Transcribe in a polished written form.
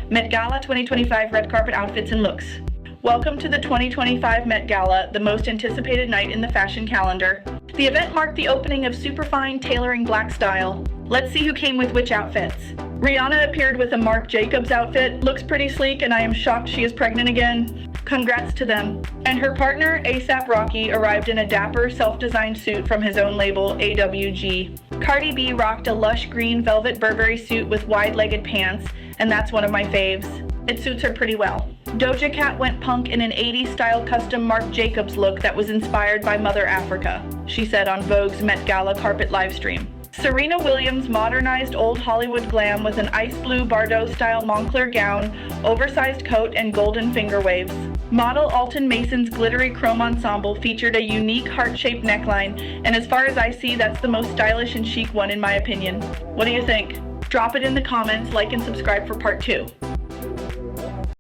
Met Gala 2025 red carpet outfits and looks. Welcome to the 2025 Met Gala, the most anticipated night in the fashion calendar. The event marked the opening of Superfine Tailoring Black Style. Let's see who came with which outfits. Rihanna appeared with a Marc Jacobs outfit. Looks pretty sleek, and I am shocked she is pregnant again. Congrats to them. And her partner, A$AP Rocky, arrived in a dapper, self-designed suit from his own label, AWG. Cardi B rocked a lush green velvet Burberry suit with wide-legged pants, and that's one of my faves. It suits her pretty well. Doja Cat went punk in an 80s style custom Marc Jacobs look that was inspired by Mother Africa, she said on Vogue's Met Gala carpet livestream. Serena Williams modernized old Hollywood glam with an ice blue Bardot-style Moncler gown, oversized coat, and golden finger waves. Model Alton Mason's glittery chrome ensemble featured a unique heart-shaped neckline, and as far as I see, that's the most stylish and chic one in my opinion. What do you think? Drop it in the comments, like and subscribe for part 2.